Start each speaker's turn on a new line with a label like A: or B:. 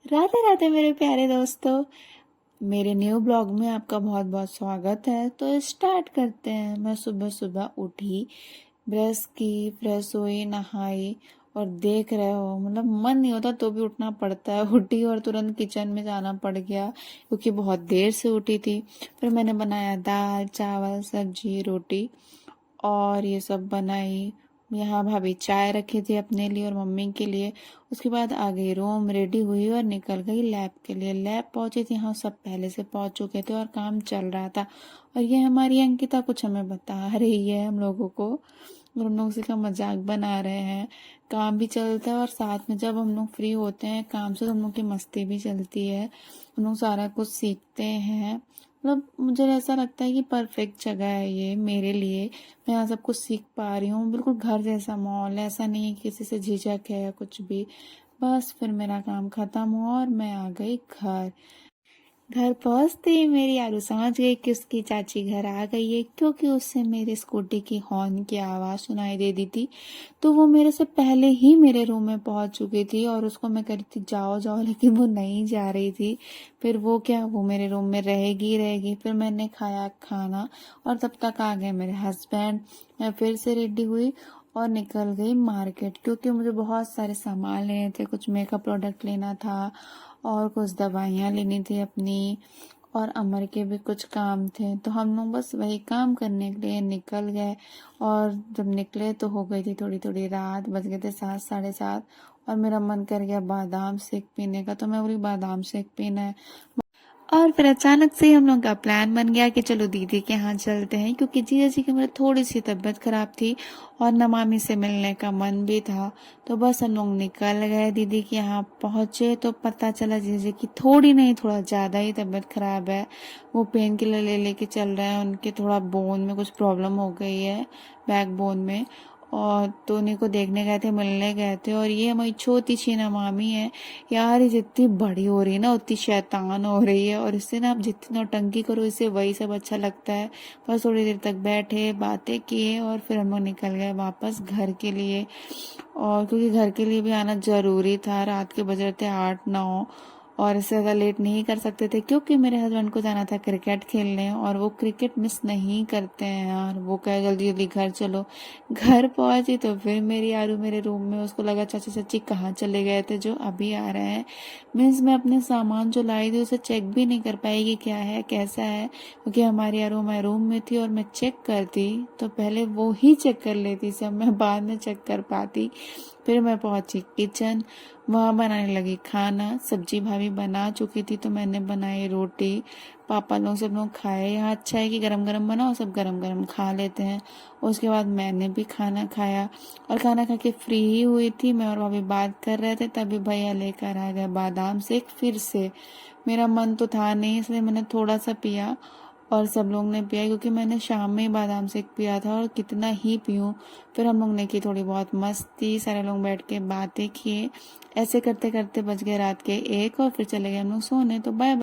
A: राधे राधे मेरे प्यारे दोस्तों। मेरे न्यू ब्लॉग में आपका बहुत बहुत स्वागत है। तो स्टार्ट करते हैं। मैं सुबह सुबह उठी, ब्रश की, फ्रेश हुई, नहाई और देख रहे हो मतलब मन नहीं होता तो भी उठना पड़ता है। उठी और तुरंत किचन में जाना पड़ गया क्योंकि बहुत देर से उठी थी। फिर मैंने बनाया दाल चावल सब्जी रोटी और ये सब बनाई। यहाँ भाभी चाय रखी थी अपने लिए और मम्मी के लिए। उसके बाद आ गई रूम, रेडी हुई और निकल गई लैब के लिए। लैब पहुंची थी, हाँ सब पहले से पहुंच चुके थे और काम चल रहा था। और ये हमारी अंकिता कुछ हमें बता रही है हम लोगों को, और हम लोग उसी का मजाक बना रहे हैं। काम भी चलता है और साथ में जब हम लोग फ्री होते हैं काम से तो हम लोग की मस्ती भी चलती है। हम लोग सारा कुछ सीखते हैं। मतलब मुझे ऐसा लगता है कि परफेक्ट जगह है ये मेरे लिए। मैं यहाँ सब कुछ सीख पा रही हूँ। बिल्कुल घर जैसा माहौल है, ऐसा नहीं है कि किसी से झिझक है या कुछ भी। बस फिर मेरा काम खत्म हुआ और मैं आ गई घर। घर पहुंचते ही मेरी आरू समझ गई कि उसकी चाची घर आ गई है, क्योंकि उससे मेरी स्कूटी की हॉर्न की आवाज़ सुनाई दे दी थी। तो वो मेरे से पहले ही मेरे रूम में पहुंच चुकी थी और उसको मैं कह रही थी जाओ जाओ, लेकिन वो नहीं जा रही थी। फिर वो क्या, वो मेरे रूम में रहेगी रहेगी। फिर मैंने खाया खाना और तब तक आ गए मेरे हस्बैंड। मैं फिर से रेडी हुई और निकल गई मार्केट, क्योंकि मुझे बहुत सारे सामान लेने थे। कुछ मेकअप प्रोडक्ट लेना था और कुछ दवाइयाँ लेनी थी अपनी, और अमर के भी कुछ काम थे। तो हम लोग बस वही काम करने के लिए निकल गए। और जब निकले तो हो गई थी थोड़ी थोड़ी रात, बज गए थे 7 साढ़े 7। और मेरा मन कर गया बादाम शेक पीने का, तो मैं बोली बादाम शेक पीना है। और फिर अचानक से हम लोग का प्लान बन गया कि चलो दीदी के यहाँ चलते हैं, क्योंकि जीजा जी की मेरी थोड़ी सी तबीयत खराब थी और नमामि से मिलने का मन भी था। तो बस हम लोग निकल गए। दीदी के यहाँ पहुंचे तो पता चला जीजा जी की थोड़ी नहीं थोड़ा ज़्यादा ही तबीयत खराब है। वो पेन किलर ले लेके चल रहे हैं। उनके थोड़ा बोन में कुछ प्रॉब्लम हो गई है, बैक बोन में। और तो उन्हीं को देखने गए थे, मिलने गए थे। और ये हमारी छोटी सी नमामि है यार, ये जितनी बड़ी हो रही है ना उतनी शैतान हो रही है। और इससे ना आप जितनी नौटंकी करो इससे वही सब अच्छा लगता है। बस थोड़ी देर तक बैठे बातें किए और फिर हम लोग निकल गए वापस घर के लिए। और क्योंकि घर के लिए भी आना जरूरी था, रात के बज रहे थे 8 9 और इससे ज़्यादा लेट नहीं कर सकते थे, क्योंकि मेरे हस्बैंड को जाना था क्रिकेट खेलने और वो क्रिकेट मिस नहीं करते हैं यार। वो कहे जल्दी जल्दी घर चलो। घर पहुंची तो फिर मेरी आरू मेरे रूम में, उसको लगा चाचा चाची कहाँ चले गए थे जो अभी आ रहे हैं। मीन्स मैं अपने सामान जो लाई थी उसे चेक भी नहीं कर पाई कि क्या है कैसा है, क्योंकि हमारी आरू हमारे रूम में थी और मैं चेक करती तो पहले वो ही चेक कर लेती, सब मैं बाद में चेक कर पाती। फिर मैं पहुंची किचन, वहाँ बनाने लगी खाना। सब्जी भाभी बना चुकी थी तो मैंने बनाई रोटी। पापा लोग सब लोग खाए। यहाँ अच्छा है कि गरम गरम बनाओ, सब गरम गरम खा लेते हैं। उसके बाद मैंने भी खाना खाया और खाना खा के फ्री ही हुई थी मैं और भाभी बात कर रहे थे, तभी भैया लेकर आ गए बादाम शेक फिर से। मेरा मन तो था नहीं इसलिए मैंने थोड़ा सा पिया और सब लोग ने पिया, क्योंकि मैंने शाम में ही बादाम शेक पिया था और कितना ही पीऊँ। फिर हम लोग ने की थोड़ी बहुत मस्ती, सारे लोग बैठ के बातें किए। ऐसे करते करते बज गए रात के 1 और फिर चले गए हम लोग सोने। तो बाय।